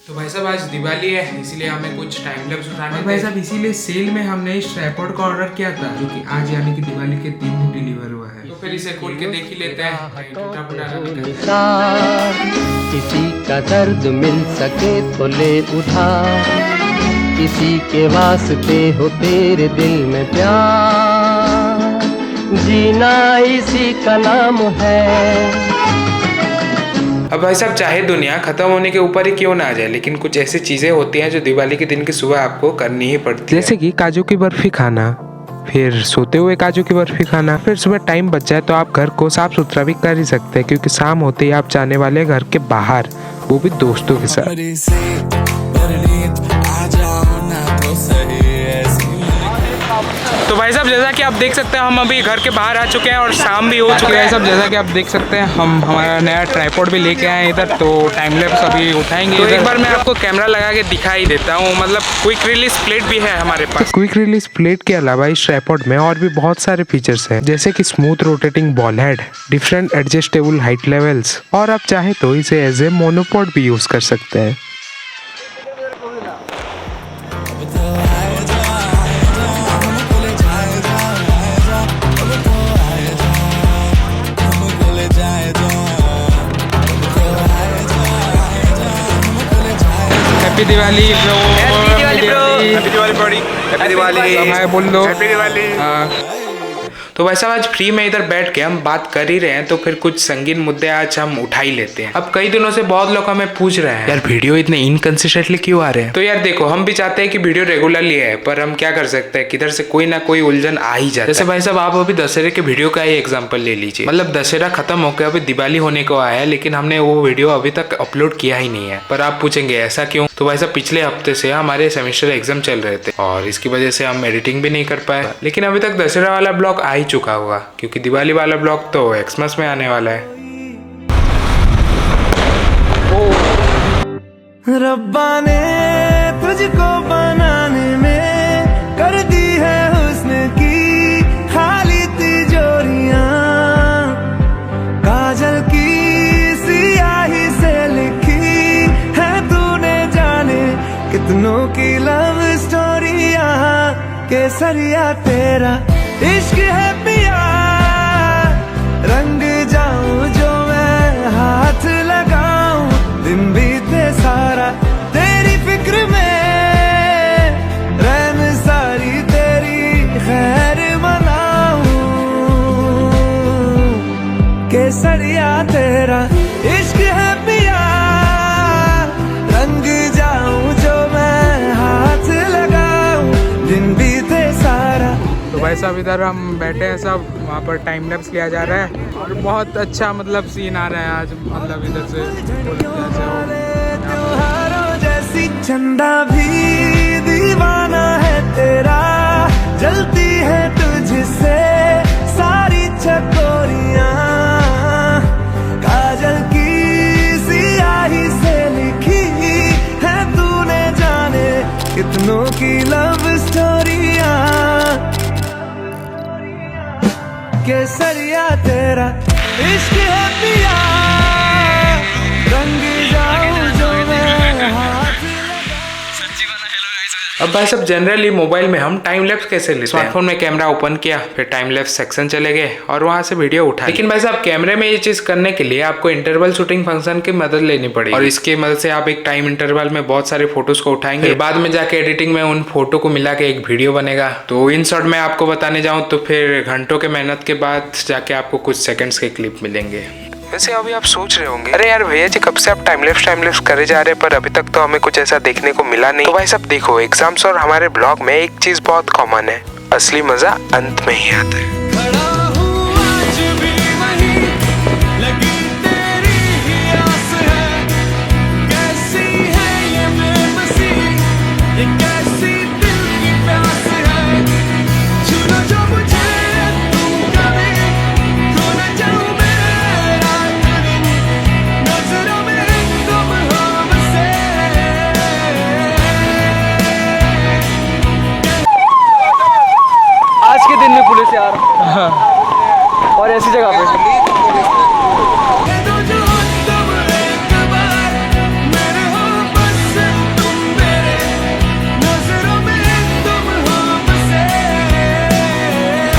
तो भाई साहब आज दिवाली है, इसीलिए हमें कुछ टाइम लैप्स उठाने थे। भाई साहब इसीलिए सेल में हमने इस ट्राइपॉड का ऑर्डर किया था, जो कि आज यानी कि दिवाली के 3 दिन डिलीवर हुआ है। तो फिर इसे खोल के देख ही लेते हैं, कहीं टूटा फूटा ना निकले। किसी का दर्द मिल सके तो ले उठा, किसी के वास्ते हो तेरे दिल में प्यार, जीना इसी का नाम है। अब भाई साहब चाहे दुनिया खत्म होने के ऊपर ही क्यों ना आ जाए, लेकिन कुछ ऐसी चीजें होती हैं जो दिवाली के दिन की सुबह आपको करनी ही पड़ती है। जैसे कि काजू की बर्फी खाना, फिर सोते हुए काजू की बर्फी खाना, फिर सुबह टाइम बच जाए तो आप घर को साफ सुथरा भी कर ही सकते हैं, क्योंकि शाम होते ही आप जाने वाले घर के बाहर, वो भी दोस्तों के साथ। तो भाई साहब जैसा कि आप देख सकते हैं हम अभी घर के बाहर आ चुके हैं और शाम भी हो चुकी है। भाई साहब जैसा कि आप देख सकते हैं हम हमारा नया ट्राइपॉड भी लेके आए हैं इधर, तो टाइम लैप्स अभी उठाएंगे। तो एक बार मैं आपको कैमरा लगा के दिखा ही देता हूँ, मतलब क्विक रिलीज प्लेट भी है हमारे पास। क्विक रिलीज प्लेट के अलावा इस ट्राइपॉड में और भी बहुत सारे फीचर्स हैं, जैसे कि smooth rotating ball head, different adjustable height levels, और आप चाहे तो इसे एज ए मोनोपॉड भी यूज कर सकते हैं। Happy Diwali bro, happy Diwali bro, happy Diwali body, happy Diwali, hi बोल दो, हैप्पी दिवाली। तो वैसा आज फ्री में इधर बैठ के हम बात कर ही रहे हैं, तो फिर कुछ संगीन मुद्दे आज हम उठा ही लेते हैं। अब कई दिनों से बहुत लोग हमें पूछ रहे हैं यार वीडियो इतने इनकंसिस्टेंटली क्यों आ रहे हैं। तो यार देखो, हम भी चाहते हैं कि वीडियो रेगुलरली है, पर हम क्या कर सकते हैं, किधर से कोई ना कोई उलझन आ ही जाता है। जैसे भाई साहब आप अभी दशहरे के वीडियो का ही एग्जाम्पल ले लीजिए, मतलब दशहरा खत्म होकर अभी दिवाली होने को आया है, लेकिन हमने वो वीडियो अभी तक अपलोड किया ही नहीं है। पर आप पूछेंगे ऐसा क्यों, तो भाई साहब पिछले हफ्ते से हमारे सेमेस्टर एग्जाम चल रहे थे और इसकी वजह से हम एडिटिंग भी नहीं कर पाए। लेकिन अभी तक दशहरा वाला ब्लॉग आ ही चुका होगा, क्योंकि दिवाली वाला ब्लॉग तो एक्समस में आने वाला है। रब्बा ने तुझको बनाने में कर दी है हुस्न की खाली तिजोरियां, काजल की सियाही से लिखी है तूने जाने कितनों की लव स्टोरियां, केसरिया तेरा इश्क है पिया, रंग जाऊं जो मैं हाथ लगाऊं, दिन बीते सारा तेरी फिक्र में, रैन सारी तेरी खैर मनाऊं, केसरिया तेरा इश्क है पिया, रंग जाऊं जो मैं हाथ लगाऊं, दिन बीते सारा। तो भाई साहब इधर हम बैठे हैं सब, वहाँ पर टाइम लैप्स लिया जा रहा है और बहुत अच्छा मतलब सीन आ रहा है आज, मतलब इधर से त्योहारों जैसी चंदा भी दीवाना है तेरा, जलती है तुझसे सारी चकोरियां, काजल की सियाही से लिखी है तूने जाने कितनों की लव स्टोरियां, केसरिया तेरा इश्क है पिया, रंग जाऊं जो मैं हाथ। अब भाई साहब जनरली मोबाइल में हम टाइम लैप्स कैसे लेते हैं, स्मार्टफोन में कैमरा ओपन किया, फिर टाइम लैप्स सेक्शन चले गए और वहां से वीडियो उठा। लेकिन भाई साहब कैमरे में ये चीज करने के लिए आपको इंटरवल शूटिंग फंक्शन की मदद लेनी पड़ेगी, और इसकी मदद से आप एक टाइम इंटरवल में बहुत सारे फोटोज को उठाएंगे, फिर बाद में जाके एडिटिंग में उन फोटो को मिला के एक वीडियो बनेगा। तो इन शॉर्ट में आपको बताने जाऊँ तो फिर घंटों के मेहनत के बाद जाके आपको कुछ सेकंड्स के क्लिप मिलेंगे। वैसे अभी आप सोच रहे होंगे अरे यार भैया जी कब से आप टाइम लैप्स करे जा रहे हैं, पर अभी तक तो हमें कुछ ऐसा देखने को मिला नहीं। तो भाई साहब देखो, एग्जाम्स और हमारे ब्लॉग में एक चीज बहुत कॉमन है, असली मजा अंत में ही आता है।